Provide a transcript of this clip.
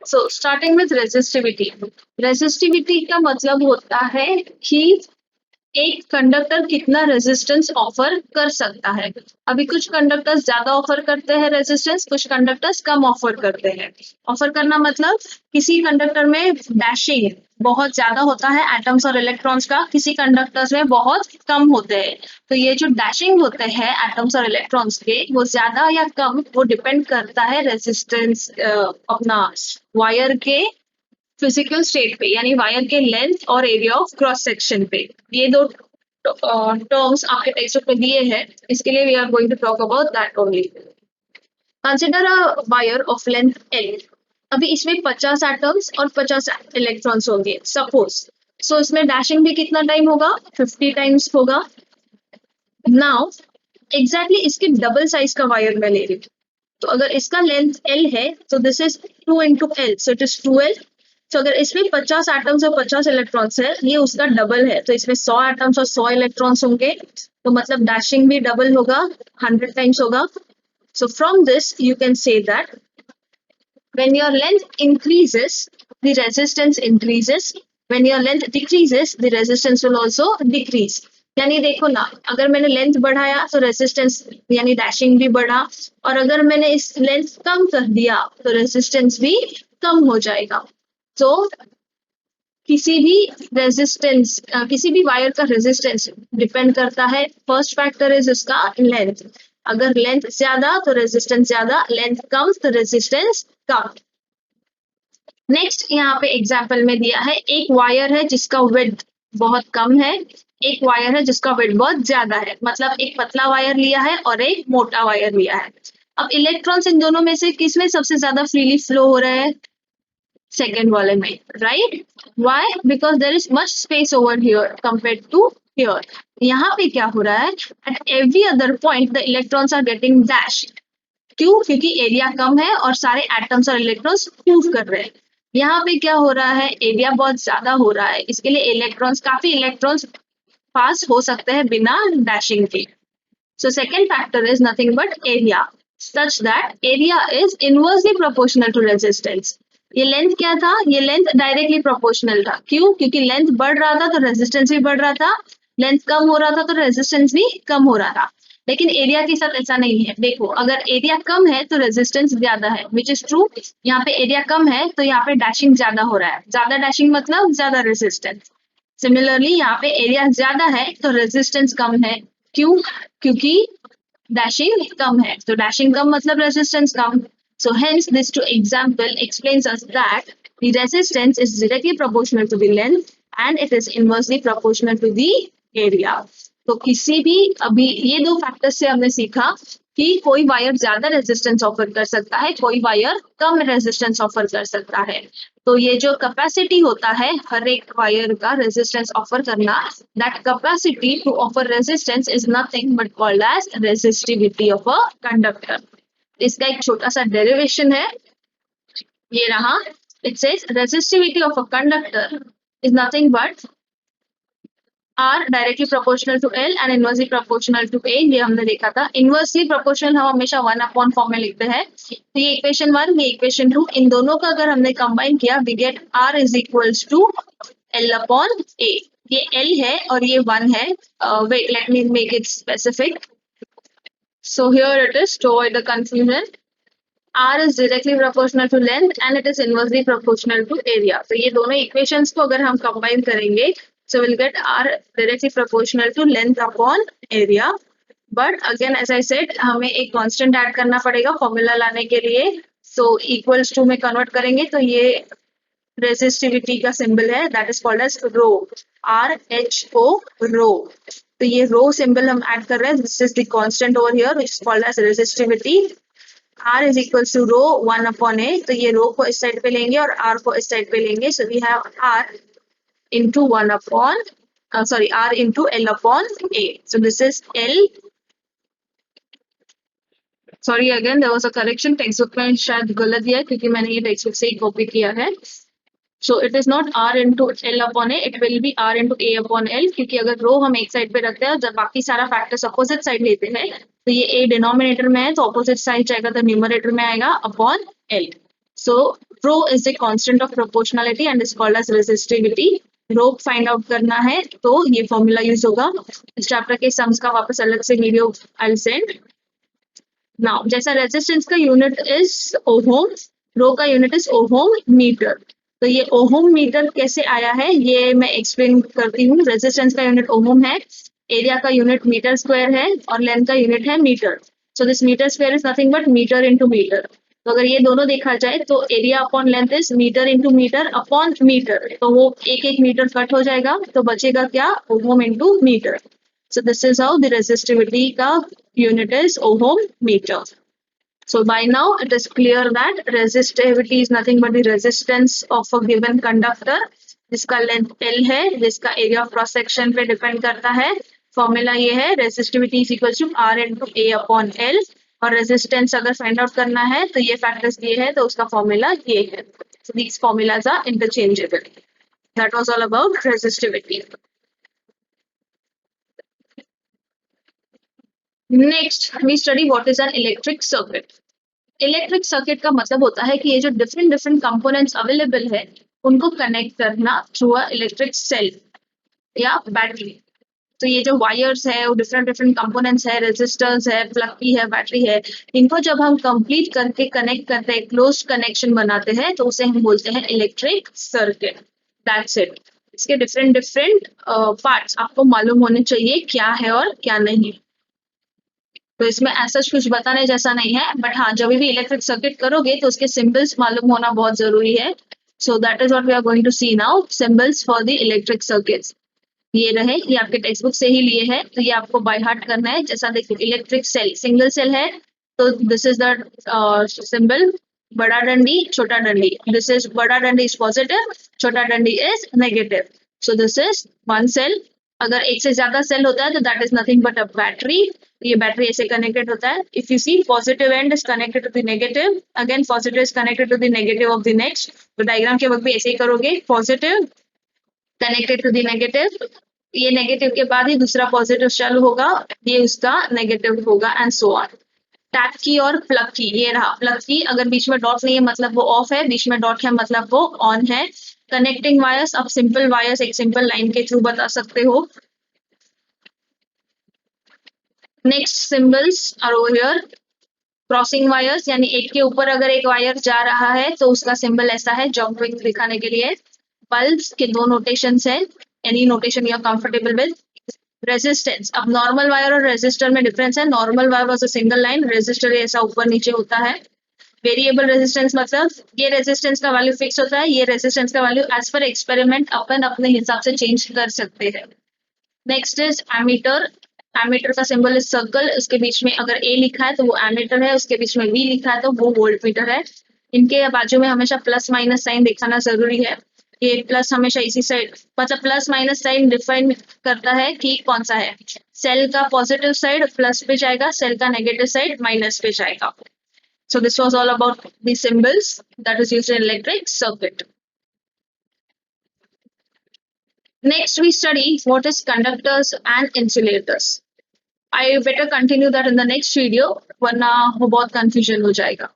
So starting with resistivity. Resistivity का मतलब होता है कि एक कंडक्टर कितना रेजिस्टेंस ऑफर कर सकता है। अभी कुछ कंडक्टर्स ज्यादा ऑफर करते हैं रेजिस्टेंस, कुछ कंडक्टर्स कम ऑफर करते हैं। ऑफर करना मतलब किसी कंडक्टर में डैशिंग बहुत ज्यादा होता है एटम्स और इलेक्ट्रॉन्स का, किसी कंडक्टर्स में बहुत कम होते हैं। तो ये जो डैशिंग होते हैं एटम्स और इलेक्ट्रॉन्स के, वो ज्यादा या कम वो डिपेंड करता है रेजिस्टेंस अपना वायर के फिजिकल स्टेट पे, यानी वायर के लेंथ और एरिया ऑफ क्रॉस सेक्शन पे। ये दो टर्म्स आपके टेक्स्ट बुक में दिए हैं, इसके लिए we are going to talk about that only. Consider a wire of length L. अभी इसमें 50 एटम्स और 50 इलेक्ट्रॉन्स होंगे सपोज। सो इसमें डैशिंग भी कितना टाइम होगा, 50 टाइम्स होगा। नाउ एग्जैक्टली इसके डबल साइज का वायर मैं ले रही हूँ। तो अगर इसका लेंथ एल है तो this is 2 into L, so it is 2L। तो अगर इसमें 50 एटम्स और 50 इलेक्ट्रॉन्स है, ये उसका डबल है, तो इसमें 100 एटम्स और 100 इलेक्ट्रॉन्स होंगे। तो मतलब डैशिंग भी डबल होगा, 100 टाइम्स होगा। So from this you can say that when your length increases, the resistance increases. When your length decreases, the resistance will also decrease. यानी देखो ना, अगर मैंने लेंथ बढ़ाया तो रेजिस्टेंस यानी डैशिंग भी बढ़ा, और अगर मैंने इस लेंथ कम कर दिया तो रेजिस्टेंस भी कम हो जाएगा। तो किसी भी रेजिस्टेंस किसी भी वायर का रेजिस्टेंस डिपेंड करता है, फर्स्ट फैक्टर इज उसका लेंथ। अगर लेंथ ज्यादा तो रेजिस्टेंस ज्यादा, लेंथ कम तो रेजिस्टेंस कम। नेक्स्ट यहाँ पे एग्जाम्पल में दिया है, एक वायर है जिसका विड्थ बहुत कम है, एक वायर है जिसका विड्थ बहुत ज्यादा है, मतलब एक पतला वायर लिया है और एक मोटा वायर लिया है। अब इलेक्ट्रॉन्स इन दोनों में से किसमें सबसे ज्यादा फ्रीली फ्लो हो रहा है, सेकेंड वाले में, right. Why, because there is much space over here compared to here. यहाँ पे क्या हो रहा है, at every other point the electrons are getting dashed. क्यों, क्योंकि एरिया कम है और सारे एटम्स और इलेक्ट्रॉन्स मूव कर रहे हैं। यहाँ पे क्या हो रहा है, एरिया बहुत ज्यादा हो रहा है, इसके लिए काफी इलेक्ट्रॉन्स पास हो सकते हैं बिना डैशिंग के। So second factor is nothing but area, such that area is inversely proportional to resistance. ये लेंथ क्या था, ये लेंथ डायरेक्टली प्रोपोर्शनल था। क्यों, क्योंकि लेंथ बढ़ रहा था तो रेजिस्टेंस भी बढ़ रहा था, लेंथ कम हो रहा था तो रेजिस्टेंस भी कम हो रहा था। लेकिन एरिया के साथ ऐसा नहीं है। देखो, अगर एरिया कम है तो रेजिस्टेंस ज्यादा है, विच इज ट्रू। यहाँ पे एरिया कम है तो यहाँ पे डैशिंग ज्यादा हो रहा है, ज्यादा डैशिंग मतलब ज्यादा रेजिस्टेंस। सिमिलरली यहाँ पे एरिया ज्यादा है तो रेजिस्टेंस कम है। क्यों, क्योंकि डैशिंग कम है, तो डैशिंग कम मतलब resistance come. So hence this two example explains us that the resistance is directly proportional to the length and it is inversely proportional to the area. तो किसी भी, अभी ये दो फैक्टर्स से हमने सीखा कि कोई वायर ज्यादा रेजिस्टेंस ऑफर कर सकता है, कोई वायर कम रेजिस्टेंस ऑफर कर सकता है। तो ये जो कैपेसिटी होता है हर एक वायर का रेजिस्टेंस ऑफर करना, that capacity to offer resistance is nothing but called as resistivity of a conductor. इसका एक छोटा सा डेरिवेशन है, ये रहा। It says resistivity of a conductor is nothing but R directly proportional to L and inversely proportional to A। ये हमने देखा था। इनवर्सली प्रोपोर्शनल हम हमेशा 1/, फॉर्म में लिखते हैं। तो ये इक्वेशन 1, ये इक्वेशन 2, इन दोनों का अगर हमने कंबाइन किया, we get R is equals to L/A। ये L है और ये 1 है। Wait, let me make it specific. So here it is, to avoid the confusion, R is directly proportional to length and it is inversely proportional to area. तो ये दोनों equations को अगर हम कंबाइन करेंगे, so we'll get R directly proportional to length upon area. But again as I said, हमें एक constant add करना पड़ेगा फॉर्मूला लाने के लिए। So equals to में कन्वर्ट करेंगे तो ये रेजिस्टिविटी का सिंबल है, that is called as rho, RHO, rho. तो ये रो सिंबल हम ऐड कर रहे हैं, this is the constant over here which is called as resistivity. R is equals to rho 1/A। तो ये रो को इस साइड पे लेंगे और R को इस साइड पे लेंगे, so we have R into 1/, R into L/A। So this is L, sorry again there was a correction, text book में शायद गलत दिया है क्योंकि मैंने ये टेक्स्ट बुक से ही कॉपी किया है। So it is not R into L/A, it will be R into A/L, क्योंकि अगर रो हम एक साइड पे रखते हैं और जब बाकी सारा फैक्टर्स अपोजिट साइड लेते हैं तो ये A डिनोमिनेटर में है तो अपोजिट साइड जाएगा तो न्यूमरेटर में आएगा upon L। So Rho is the constant of proportionality and is called as resistivity. Rho find out करना है तो ये फॉर्मूला यूज होगा. इस चैप्टर के सम्स का वापस अलग से वीडियो आई सेंड. नाउ जैसा रेजिस्टेंस का यूनिट इज ओहम, रो का यूनिट इज ओहम मीटर. तो ये ओहम मीटर कैसे आया है ये मैं एक्सप्लेन करती हूँ. रेजिस्टेंस का यूनिट ओहम है, एरिया का यूनिट मीटर स्क्वायर है और लेंथ का यूनिट है metre. So this metre square is nothing but metre into metre. तो अगर ये दोनों देखा जाए तो area upon length is metre into metre upon metre. तो वो एक एक मीटर कट हो जाएगा तो बचेगा क्या, ohm into metre. So this is how the resistivity का unit is ohm meter. So by now it is clear that resistivity is nothing but the resistance of a given conductor जिसका length L है, जिसका area of cross section पे depend करता है. Formula ये है resistivity is equal to R into A upon L. और resistance अगर find out करना है तो ये factors दिए हैं तो उसका फॉर्मूला ये है. So these formulas are interchangeable. That was all about resistivity. Next we study what is an electric circuit. Electric circuit का मतलब होता है कि ये जो डिफरेंट डिफरेंट कंपोनेंट्स अवेलेबल है उनको कनेक्ट करना थ्रू अ इलेक्ट्रिक सेल या बैटरी. तो ये जो वायर्स है वो डिफरेंट डिफरेंट कंपोनेंट्स है, रेजिस्टर्स है, प्लग की है, बैटरी है, इनको जब हम कंप्लीट करके कनेक्ट करते हैं, क्लोज कनेक्शन बनाते हैं तो उसे हम बोलते हैं इलेक्ट्रिक सर्किट. That's it. इसके डिफरेंट डिफरेंट पार्ट्स आपको मालूम होने चाहिए क्या है और क्या नहीं. तो इसमें ऐसा कुछ बताने जैसा नहीं है, बट हाँ जब भी इलेक्ट्रिक सर्किट करोगे तो उसके सिंबल्स मालूम होना बहुत जरूरी है. So that is what we are going to see now, symbols for the electric circuits. ये रहे, ये आपके टेक्स्ट बुक से ही लिए हैं तो ये आपको बाय हार्ट करना है. जैसा देखिए इलेक्ट्रिक सेल सिंगल सेल है तो दिस इज द सिंबल बड़ा डंडी छोटा डंडी. दिस इज बड़ा डंडी इज पॉजिटिव, छोटा डंडी is negative. So this is one cell. अगर एक से ज्यादा सेल होता है तो that is nothing but a battery. ये बैटरी ऐसे कनेक्टेड होता है. If you see positive end is connected to the negative, again positive is connected to the negative of the next. तो डायग्राम के वक्त भी ऐसे ही करोगे, positive connected to the negative, ये नेगेटिव के बाद ही दूसरा पॉजिटिव चालू होगा, ये उसका नेगेटिव होगा एंड सो ऑन. टैप की और प्लग की, ये रहा प्लग की. अगर बीच में डॉट नहीं है मतलब वो ऑफ है, बीच में डॉट है मतलब वो ऑन है. कनेक्टिंग वायर्स, अब सिंपल वायर्स एक सिंपल लाइन के थ्रू बता सकते हो. Next symbols are over here. Crossing wires यानी एक के ऊपर अगर एक वायर जा रहा है तो उसका सिंबल ऐसा है, जॉइंट दिखाने के लिए. बल्ब्स के दो नोटेशंस है, any notation you are comfortable with. Resistance, अब नॉर्मल वायर और रेजिस्टर में डिफरेंस है. Normal wire was a single line, resistor ऐसा ऊपर नीचे होता है. वेरिएबल रेजिस्टेंस मतलब ये रेजिस्टेंस का वैल्यू फिक्स होता है, ये रेजिस्टेंस का वैल्यू एज पर एक्सपेरिमेंट अपन अपने हिसाब से चेंज कर सकते हैं. Next is ammeter. एमीटर का सिंबल इज सर्कल, उसके बीच में अगर ए लिखा है तो वो एमीटर है, उसके बीच में वी लिखा है तो वो वोल्ट मीटर है. इनके बाजू में हमेशा प्लस माइनस साइन दिखाना जरूरी है. ये प्लस हमेशा इसी साइड, मतलब प्लस माइनस साइन डिफाइन करता है कि कौन सा है. सेल का पॉजिटिव साइड प्लस पे जाएगा, सेल का नेगेटिव साइड माइनस पे जाएगा. So this was all about the symbols that is used in electric circuit. Next we study what is conductors and insulators. I better continue that in the next video वरना वो बहुत confusion हो जाएगा.